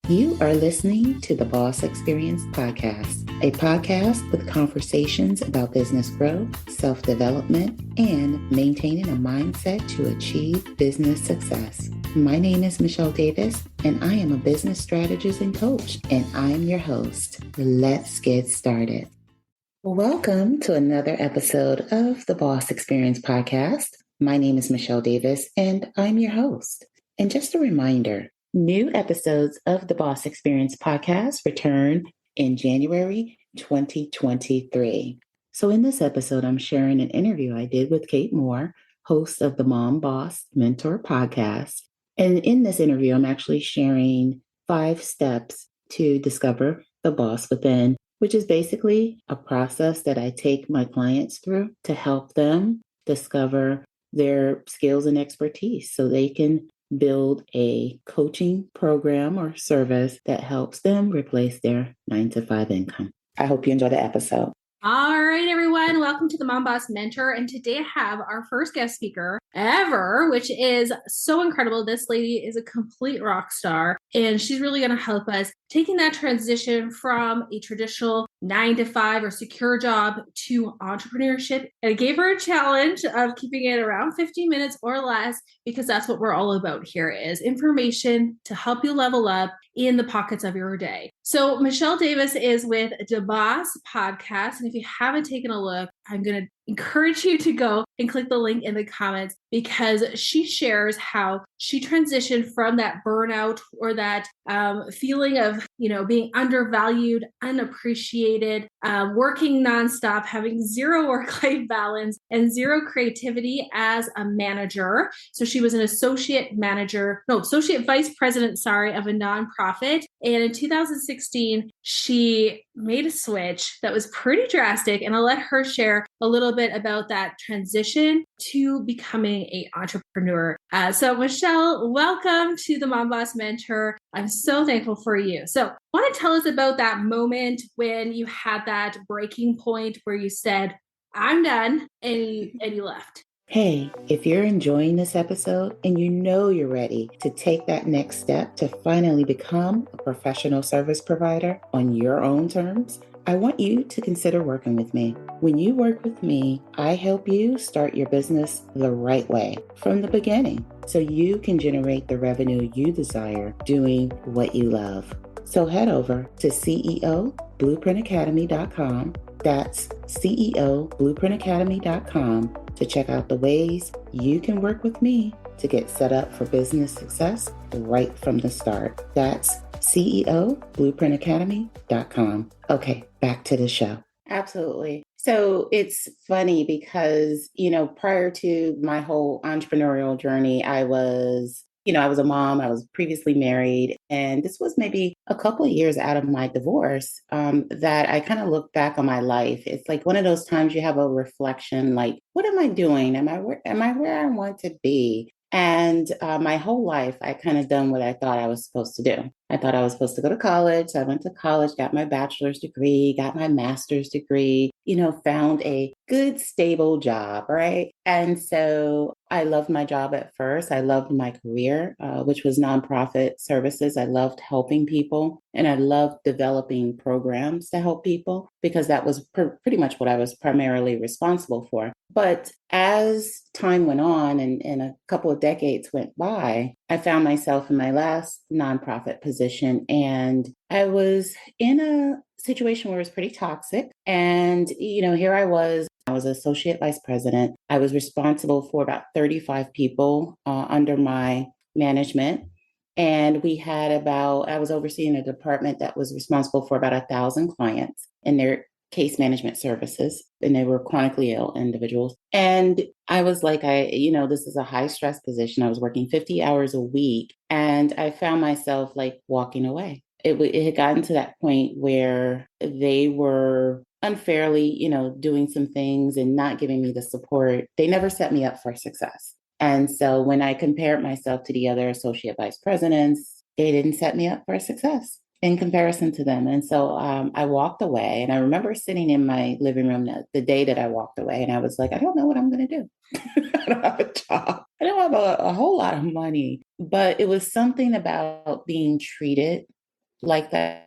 You are listening to the Boss Experience Podcast, a podcast with conversations about business growth, self-development, and maintaining a mindset to achieve business success. My name is Michele Davis, and I am a business strategist and coach, and I am your host. Let's get started. Welcome to another episode of the Boss Experience Podcast. My name is Michele Davis, and I'm your host. And just a reminder, new episodes of the Boss Experience Podcast return in January 2023. So in this episode, I'm sharing an interview I did with Kate Moir, host of the Mom Boss Mentor Podcast. And in this interview, I'm actually sharing 5 steps to discover the boss within, which is basically a process that I take my clients through to help them discover their skills and expertise so they can build a coaching program or service that helps them replace their 9-to-5 income. I hope you enjoy the episode. All right, everyone. Welcome to the Mom Boss Mentor. And today I have our first guest speaker ever, which is so incredible. This lady is a complete rock star, and she's really going to help us taking that transition from a traditional 9-to-5 or secure job to entrepreneurship. And I gave her a challenge of keeping it around 15 minutes or less, because that's what we're all about here, is information to help you level up in the pockets of your day. So Michele Davis is with the Boss Podcast. And if you haven't taken a look, I'm going to encourage you to go and click the link in the comments, because she shares how she transitioned from that burnout or that feeling of, being undervalued, unappreciated, working nonstop, having zero work-life balance and zero creativity as a manager. So she was an associate vice president, of a nonprofit. And in 2016, she made a switch that was pretty drastic. And I'll let her share a little bit about that transition to becoming an entrepreneur. So Michele, welcome to the Mom Boss Mentor. I'm so thankful for you. So want to tell us about that moment when you had that breaking point where you said, I'm done, and you left. Hey, if you're enjoying this episode and you know you're ready to take that next step to finally become a professional service provider on your own terms, I want you to consider working with me. When you work with me, I help you start your business the right way from the beginning so you can generate the revenue you desire doing what you love. So head over to CEOBlueprintAcademy.com. That's CEOBlueprintAcademy.com to check out the ways you can work with me to get set up for business success right from the start. That's CEOBlueprintAcademy.com. Okay, back to the show. Absolutely. So it's funny because, prior to my whole entrepreneurial journey, I was a mom. I was previously married, and this was maybe a couple of years out of my divorce that I kind of look back on my life. It's like one of those times you have a reflection, like, what am I doing? Am I where I want to be? And my whole life, I kind of done what I thought I was supposed to do. I thought I was supposed to go to college. So I went to college, got my bachelor's degree, got my master's degree, found a good, stable job, right? And so I loved my job at first. I loved my career, which was nonprofit services. I loved helping people, and I loved developing programs to help people, because that was pretty much what I was primarily responsible for. But as time went on and a couple of decades went by, I found myself in my last nonprofit position, and I was in a situation where it was pretty toxic. And, here I was associate vice president. I was responsible for about 35 people under my management. And I was overseeing a department that was responsible for about 1,000 clients in their case management services, and they were chronically ill individuals. And I was like, this is a high stress position. I was working 50 hours a week, and I found myself like walking away. It had gotten to that point where they were unfairly, doing some things and not giving me the support. They never set me up for success. And so when I compared myself to the other associate vice presidents, they didn't set me up for success in comparison to them. And so I walked away, and I remember sitting in my living room the day that I walked away, and I was like, I don't know what I'm going to do. I don't have a job. I don't have a whole lot of money, but it was something about being treated like that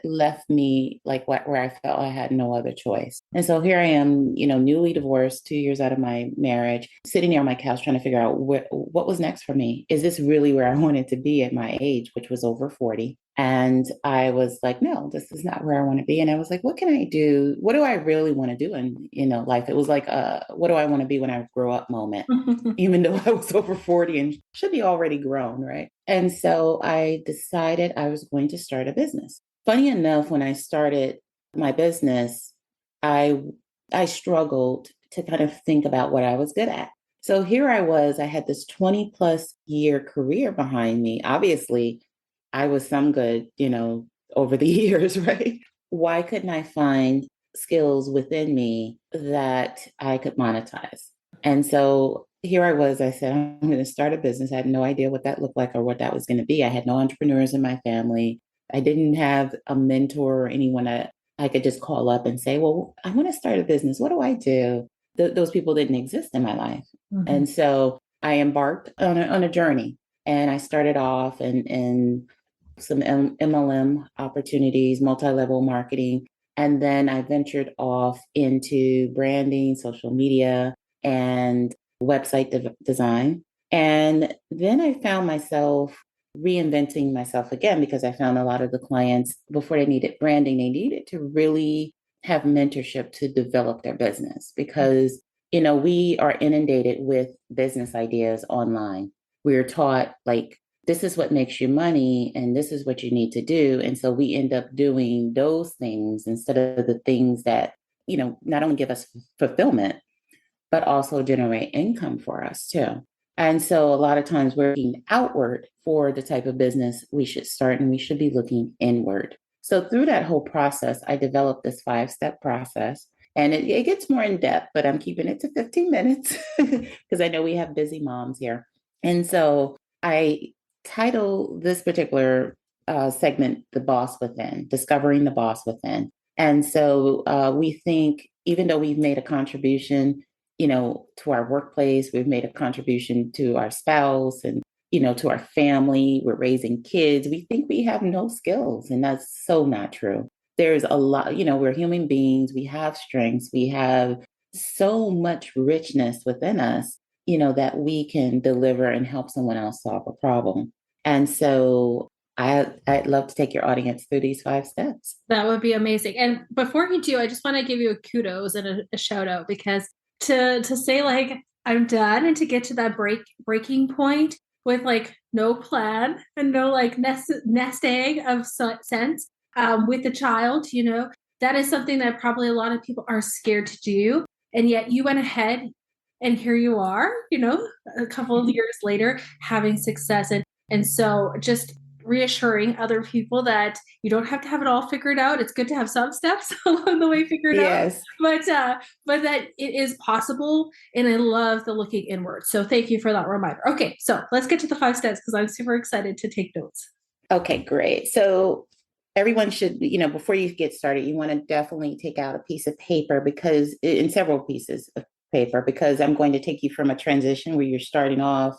left me like where I felt I had no other choice. And so here I am, newly divorced, 2 years out of my marriage, sitting there on my couch trying to figure out what was next for me. Is this really where I wanted to be at my age, which was over 40? And I was like, no, this is not where I want to be. And I was like, what can I do? What do I really want to do in, life? It was like, what do I want to be when I grow up moment? Even though I was over 40 and should be already grown, right? And so I decided I was going to start a business. Funny enough, when I started my business, I I struggled to kind of think about what I was good at. So here I was, I had this 20 plus year career behind me. Obviously, I was some good, over the years, right? Why couldn't I find skills within me that I could monetize? And so here I was, I said, I'm going to start a business. I had no idea what that looked like or what that was going to be. I had no entrepreneurs in my family. I didn't have a mentor or anyone that I could just call up and say, well, I want to start a business. What do I do? Those people didn't exist in my life. Mm-hmm. And so I embarked on a journey, and I started off in some MLM opportunities, multi-level marketing. And then I ventured off into branding, social media, and website design. And then I found myself reinventing myself again, because I found a lot of the clients, before they needed branding, they needed to really have mentorship to develop their business, because, we are inundated with business ideas online. We're taught like, this is what makes you money and this is what you need to do. And so we end up doing those things instead of the things that, not only give us fulfillment, but also generate income for us too. And so a lot of times we're looking outward for the type of business we should start, and we should be looking inward. So through that whole process, I developed this 5-step process, and it gets more in depth, but I'm keeping it to 15 minutes because I know we have busy moms here. And so I title this particular segment, The Boss Within, Discovering the Boss Within. And so we think, even though we've made a contribution, to our workplace, we've made a contribution to our spouse and, to our family, we're raising kids, we think we have no skills. And that's so not true. There's a lot, we're human beings, we have strengths, we have so much richness within us, that we can deliver and help someone else solve a problem. And so I'd love to take your audience through these 5 steps. That would be amazing. And before you do, I just want to give you a kudos and a shout out, because to say like, I'm done, and to get to that breaking point with like no plan and no like nest egg of sense with the child, that is something that probably a lot of people are scared to do. And yet you went ahead, and here you are, a couple of years later having success. And so just reassuring other people that you don't have to have it all figured out. It's good to have some steps along the way figured out, but that it is possible. And I love the looking inward. So thank you for that reminder. Okay, so let's get to the 5 steps, because I'm super excited to take notes. Okay, great. So everyone should, before you get started, you want to definitely take out a piece of paper, because in several pieces of paper, because I'm going to take you from a transition where you're starting off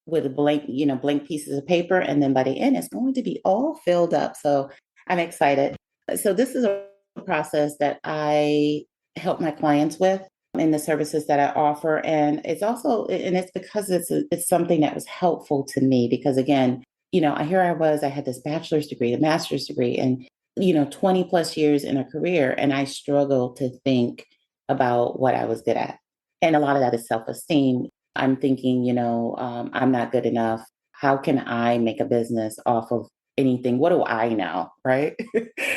with a blank pieces of paper. And then by the end, it's going to be all filled up. So I'm excited. So this is a process that I help my clients with in the services that I offer. And it's because it's something that was helpful to me, because again, I had this bachelor's degree, a master's degree, and, 20 plus years in a career. And I struggled to think about what I was good at. And a lot of that is self-esteem. I'm thinking, I'm not good enough. How can I make a business off of anything? What do I know? Right.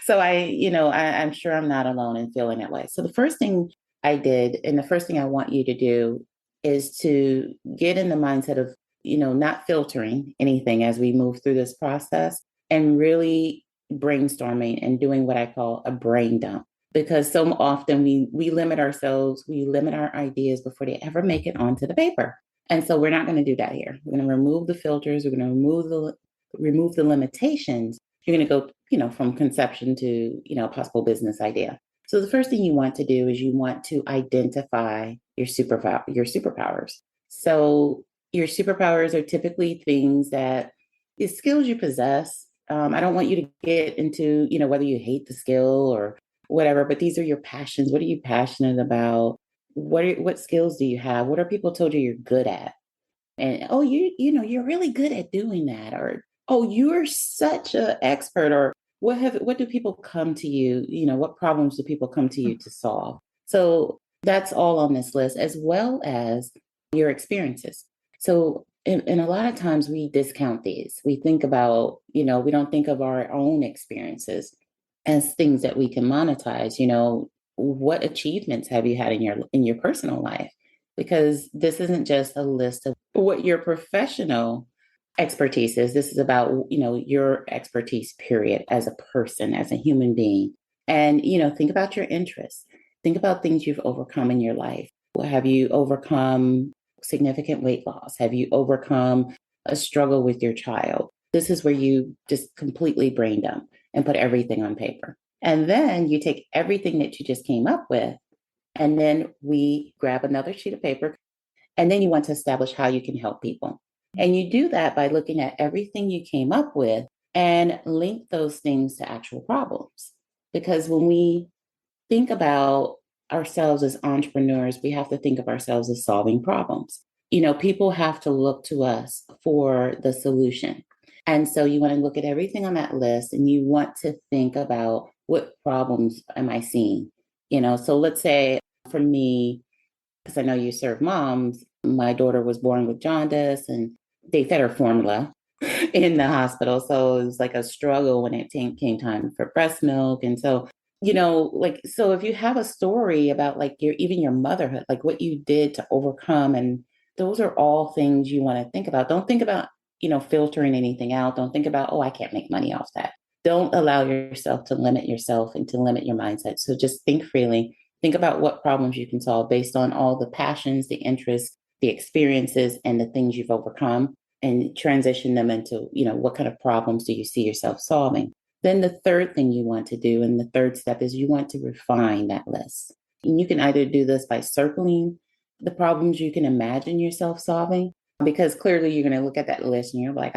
So I'm sure I'm not alone in feeling that way. So the first thing I did, and the first thing I want you to do, is to get in the mindset of, not filtering anything as we move through this process, and really brainstorming and doing what I call a brain dump. Because so often we limit ourselves, we limit our ideas before they ever make it onto the paper. And so we're not going to do that here. We're going to remove the filters. We're going to remove the limitations. You're going to go, from conception to, possible business idea. So the first thing you want to do is you want to identify your superpowers. So your superpowers are typically things that the skills you possess, I don't want you to get into, whether you hate the skill or whatever, but these are your passions. What are you passionate about? What skills do you have? What are people told you you're good at? And oh, you're really good at doing that, or oh, you're such an expert, or what do people come to you? What problems do people come to you to solve? So that's all on this list, as well as your experiences. So, and a lot of times we discount these. We think about, we don't think of our own experiences as things that we can monetize. What achievements have you had in your personal life? Because this isn't just a list of what your professional expertise is. This is about, your expertise, period, as a person, as a human being. And, think about your interests. Think about things you've overcome in your life. Have you overcome significant weight loss? Have you overcome a struggle with your child? This is where you just completely brain dump and put everything on paper. And then you take everything that you just came up with, and then we grab another sheet of paper, and then you want to establish how you can help people. And you do that by looking at everything you came up with and link those things to actual problems. Because when we think about ourselves as entrepreneurs, we have to think of ourselves as solving problems. People have to look to us for the solution. And so you want to look at everything on that list, and you want to think about, what problems am I seeing? So let's say for me, because I know you serve moms, my daughter was born with jaundice and they fed her formula in the hospital. So it was like a struggle when it came time for breast milk. And so, so if you have a story about like even your motherhood, like what you did to overcome, and those are all things you want to think about. Don't think about, filtering anything out. Don't think about, oh, I can't make money off that. Don't allow yourself to limit yourself and to limit your mindset. So just think freely. Think about what problems you can solve based on all the passions, the interests, the experiences, and the things you've overcome, and transition them into, what kind of problems do you see yourself solving? Then the third thing you want to do, and the third step, is you want to refine that list. And you can either do this by circling the problems you can imagine yourself solving, because clearly you're going to look at that list and you're like,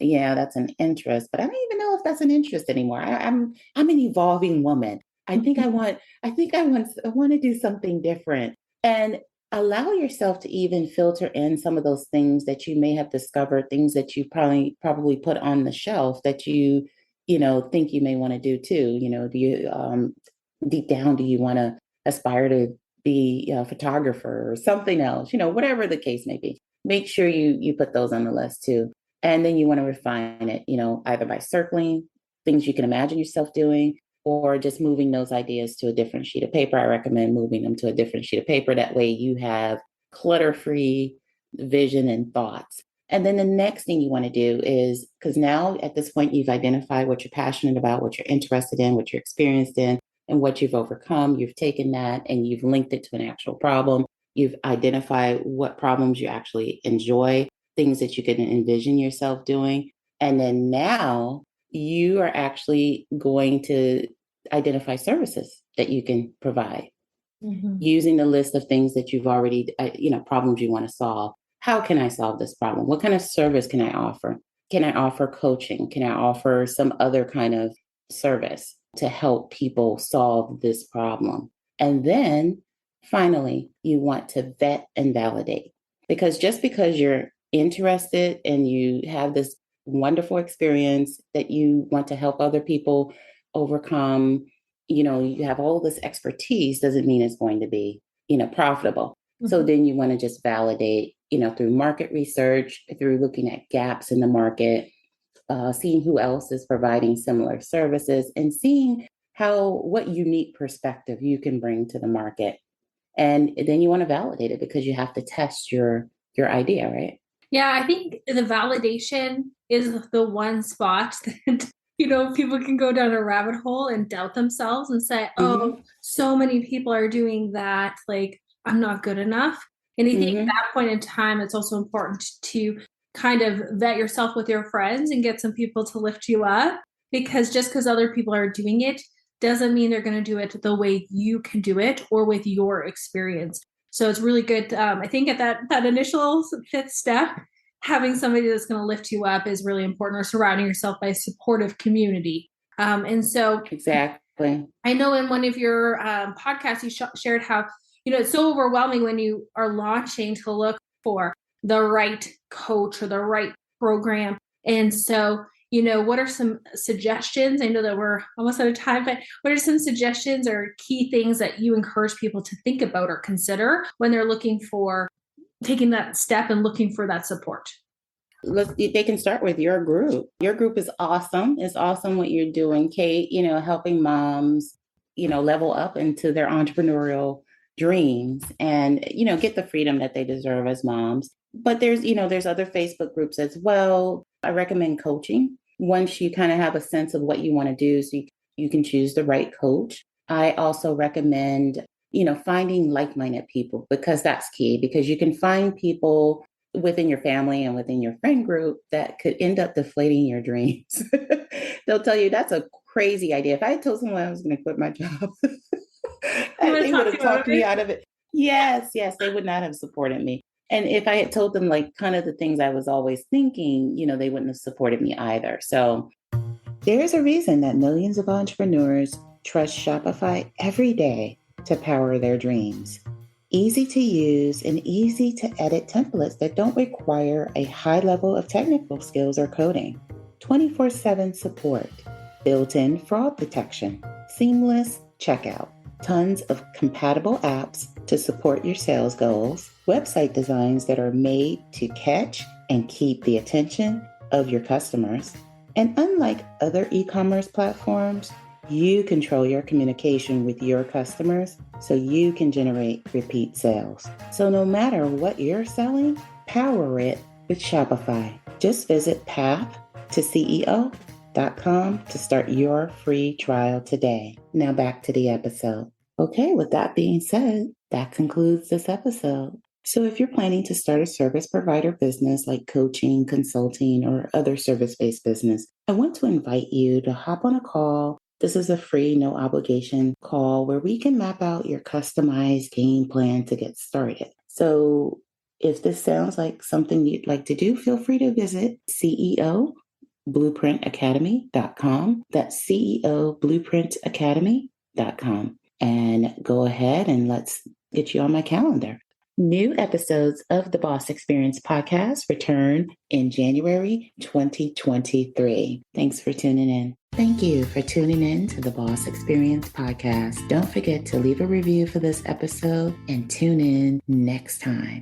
yeah, that's an interest, but I don't even know if that's an interest anymore. I'm an evolving woman. I want to do something different, and allow yourself to even filter in some of those things that you may have discovered, things that you probably put on the shelf that think you may want to do too. Do you, deep down, do you want to aspire to be a photographer or something else, whatever the case may be? Make sure you put those on the list too. And then you want to refine it, either by circling things you can imagine yourself doing, or just moving those ideas to a different sheet of paper. I recommend moving them to a different sheet of paper. That way you have clutter-free vision and thoughts. And then the next thing you want to do is, because now at this point, you've identified what you're passionate about, what you're interested in, what you're experienced in, and what you've overcome. You've taken that and you've linked it to an actual problem. You've identified what problems you actually enjoy, things that you can envision yourself doing. And then now you are actually going to identify services that you can provide, using the list of things that you've already, problems you want to solve. How can I solve this problem? What kind of service can I offer? Can I offer coaching? Can I offer some other kind of service to help people solve this problem? And then finally, you want to vet and validate, because just because you're interested and you have this wonderful experience that you want to help other people overcome, you have all this expertise, doesn't mean it's going to be, profitable. So then you want to just validate, through market research, through looking at gaps in the market, seeing who else is providing similar services, and seeing what unique perspective you can bring to the market. And then you want to validate it, because you have to test your idea, right? Yeah, I think the validation is the one spot that, people can go down a rabbit hole and doubt themselves and say, oh, so many people are doing that. Like, I'm not good enough. And I think at that point in time, it's also important to kind of vet yourself with your friends and get some people to lift you up, because just because other people are doing it doesn't mean they're going to do it the way you can do it or with your experience. So it's really good. I think at that initial fifth step having somebody that's going to lift you up is really important, or surrounding yourself by a supportive community. And so exactly. I know in one of your podcasts, you shared how, it's so overwhelming when you are launching to look for the right coach or the right program. And so, what are some suggestions? I know that we're almost out of time, but what are some suggestions or key things that you encourage people to think about or consider when they're looking for taking that step and looking for that support? They can start with your group. Your group is awesome. It's awesome what you're doing, Kate, helping moms, level up into their entrepreneurial dreams and, get the freedom that they deserve as moms. But there's other Facebook groups as well. I recommend coaching once you kind of have a sense of what you want to do, so you can choose the right coach. I also recommend, finding like-minded people, because that's key, because you can find people within your family and within your friend group that could end up deflating your dreams. They'll tell you that's a crazy idea. If I had told someone I was going to quit my job, they would have talked me out of it. Yes, they would not have supported me. And if I had told them like kind of the things I was always thinking, they wouldn't have supported me either. So there's a reason that millions of entrepreneurs trust Shopify every day to power their dreams. Easy to use and easy to edit templates that don't require a high level of technical skills or coding. 24/7 support, built-in fraud protection, seamless checkout, tons of compatible apps to support your sales goals, website designs that are made to catch and keep the attention of your customers. And unlike other e-commerce platforms, you control your communication with your customers so you can generate repeat sales. So no matter what you're selling, power it with Shopify. Just visit path2ceo.com to start your free trial today. Now back to the episode. Okay, with that being said, that concludes this episode. So if you're planning to start a service provider business like coaching, consulting, or other service-based business, I want to invite you to hop on a call. This is a free, no obligation call where we can map out your customized game plan to get started. So if this sounds like something you'd like to do, feel free to visit CEOBlueprintAcademy.com. That's CEOBlueprintAcademy.com. And go ahead and let's get you on my calendar. New episodes of the Boss Experience podcast return in January 2023. Thanks for tuning in. Thank you for tuning in to the Boss Experience podcast. Don't forget to leave a review for this episode and tune in next time.